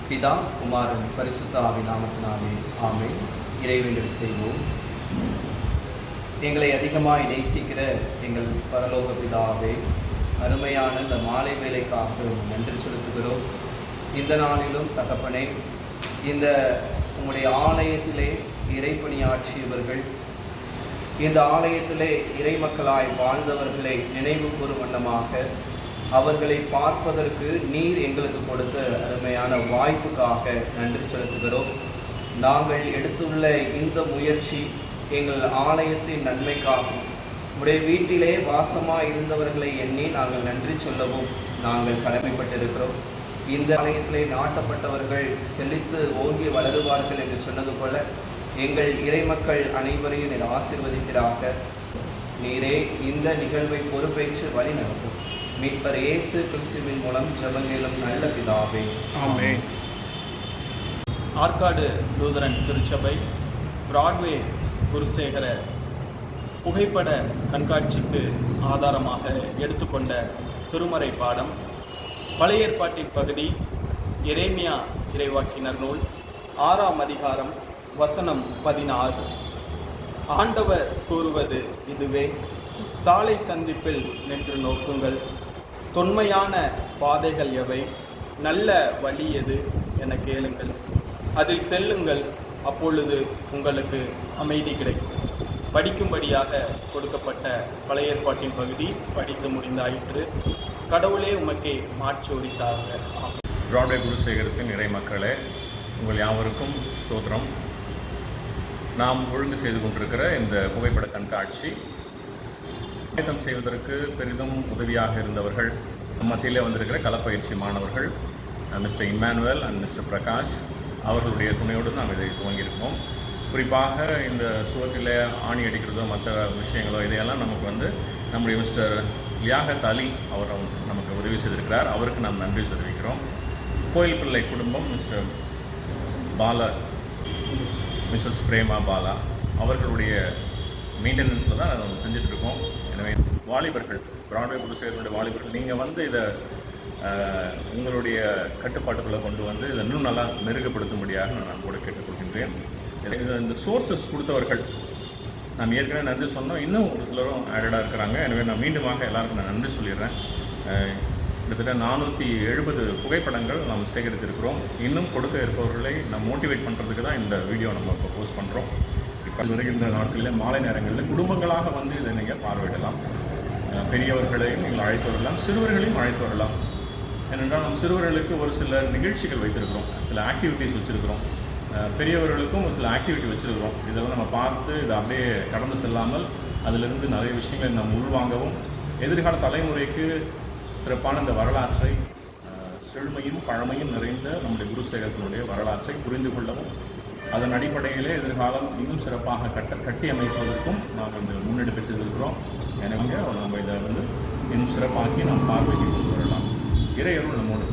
பிதா குமாரன் பரிசுத்த ஆவியின் நாமத்தினாலே ஆமென். இறைவேண்டல் செய்வோம். எங்களை அதிகமாய் நேசிக்கிற எங்கள் பரலோக பிதாவே, அருமையான இந்த மாலை வேலைக்காக நன்றி செலுத்துகிறோம். இந்த நாளிலும் தகப்பனே, இந்த உங்களுடைய ஆலயத்திலே இறைப்பணியாற்றியவர்கள், இந்த ஆலயத்திலே இறைமக்களாய் வாழ்ந்தவர்களை நினைவு கூறும் வண்ணமாக அவர்களை பார்ப்பதற்கு நீர் எங்களுக்கு கொடுத்த அருமையான வாய்ப்புக்காக நன்றி செலுத்துகிறோம். நாங்கள் எடுத்துள்ள இந்த முயற்சி எங்கள் ஆலயத்தின் நன்மைக்காகவும் உடைய வீட்டிலே வாசமாக இருந்தவர்களை எண்ணி நாங்கள் நன்றி சொல்லவும் நாங்கள் கடமைப்பட்டிருக்கிறோம். இந்த ஆலயத்திலே நாட்டப்பட்டவர்கள் செழித்து ஓங்கி வளருவார்கள் என்று சொன்னது போல எங்கள் இறைமக்கள் அனைவரையும் நீர் ஆசீர்வதிக்கிறாக. நீரே இந்த நிகழ்வை பொறுப்பேற்று வழி நடத்தும். மீட்பர் இயேசு கிறிஸ்துவின் மூலம் ஜெபங்களும் நல்ல பிதாவே, ஆமென். ஆற்காடு லூதரன் திருச்சபை பிராட்வே குருசேகர புகைப்பட கண்காட்சிக்கு ஆதாரமாக எடுத்துக்கொண்ட திருமறை பாடம் பழைய ஏற்பாட்டின் பகுதி எரேமியா இறைவாக்கினர் நூல் 6ஆம் அதிகாரம் வசனம் 16. ஆண்டவர் கூறுவது இதுவே: சாலை சந்திப்பில் நின்று நோக்குங்கள், தொன்மையான பாதைகள் எவை, நல்ல வழி எது என கேளுங்கள், அதில் செல்லுங்கள், அப்பொழுது உங்களுக்கு அமைதி கிடைக்கும். படிக்கும்படியாக கொடுக்கப்பட்ட பழைய ஏற்பாட்டின் பகுதி படித்து முடிந்தாயிற்று. கடவுளே உமக்கே மாற்றி உரித்தாக. பிராட்வே குருசேகரத்தின் இறை மக்களே, உங்கள் யாவருக்கும் ஸ்தோத்திரம். நாம் ஒழுங்கு செய்து கொண்டிருக்கிற இந்த புகைப்பட கண்காட்சி ஆயத்தம் செய்வதற்கு பெரிதும் உதவியாக இருந்தவர்கள் மத்தியிலே வந்திருக்கிற களப்பயிற்சி மாணவர்கள் mister Immanuel and mister Prakash அவர்களுடைய துணையோடு நாம் இதை துவங்கியிருக்கோம். குறிப்பாக இந்த சுவற்றிலே ஆணி அடிக்கிறதோ மற்ற விஷயங்களோ இதையெல்லாம் நமக்கு நம்முடைய மிஸ்டர் லியாகத் அலி அவர் நமக்கு உதவி செய்திருக்கிறார். அவருக்கு நாம் நன்றி தெரிவிக்கிறோம். கோயில் பிள்ளை குடும்பம் மிஸ்டர் பாலா, மிஸ்ஸஸ் பிரேமா பாலா அவர்களுடைய மெயின்டெனன்ஸில் தான் அதை செஞ்சிட்ருக்கோம். எனவே வாலிபர்கள், பிராட்வே குருசேகரனுடைய வாலிபர்கள், நீங்கள் இதை உங்களுடைய கட்டுப்பாட்டுக்குள்ளே கொண்டு இதை இன்னும் நல்லா மெருகப்படுத்தும்படியாக நான் கூட கேட்டுக்கொள்கின்றேன். இந்த சோர்ஸஸ் கொடுத்தவர்கள் நாம் ஏற்கனவே நன்றி சொன்னோம், இன்னும் ஒரு சிலரும் ஆடடாக இருக்கிறாங்க. எனவே நான் மீண்டுமாக எல்லாருக்கும் நான் நன்றி சொல்லிடுறேன். கிட்டத்தட்ட 470 புகைப்படங்கள் நாம் சேகரித்திருக்கிறோம். இன்னும் கொடுக்க இருப்பவர்களை நம்ம மோட்டிவேட் பண்ணுறதுக்கு தான் இந்த வீடியோ நம்ம இப்போ போஸ்ட் பண்ணுறோம். இப்போ வருகின்ற நாட்களில் மாலை நேரங்களில் குடும்பங்களாக இதை நீங்கள் பார்வையிடலாம். பெரியவர்களையும் நீங்கள் அழைத்து வரலாம், சிறுவர்களையும் அழைத்து வரலாம். ஏனென்றால் நம்ம சிறுவர்களுக்கு ஒரு சில நிகழ்ச்சிகள் வைத்திருக்கிறோம், சில ஆக்டிவிட்டீஸ் வச்சுருக்கிறோம். பெரியவர்களுக்கும் ஒரு சில ஆக்டிவிட்டி வச்சுருக்கிறோம். இதெல்லாம் நம்ம பார்த்து இதை அப்படியே கடந்து செல்லாமல் அதிலிருந்து நிறைய விஷயங்களை நம்ம உள்வாங்கவும், எதிர்கால தலைமுறைக்கு சிறப்பான இந்த வரலாற்றை, செழுமையும் பழமையும் நிறைந்த நம்முடைய குருசேகரத்தினுடைய வரலாற்றை புரிந்து கொள்ளவும், அதன் அடிப்படையிலே எதிர்காலம் இன்னும் சிறப்பாக கட்டி அமைப்பதற்கும் நாம் இந்த முன்னெடுப்பு செய்திருக்கிறோம். எனவே நம்ம இதை இன்னும் சிறப்பாக்கி நாம் பார்வைக்கு கொண்டு வரலாம். இறையருள் நம்மோடு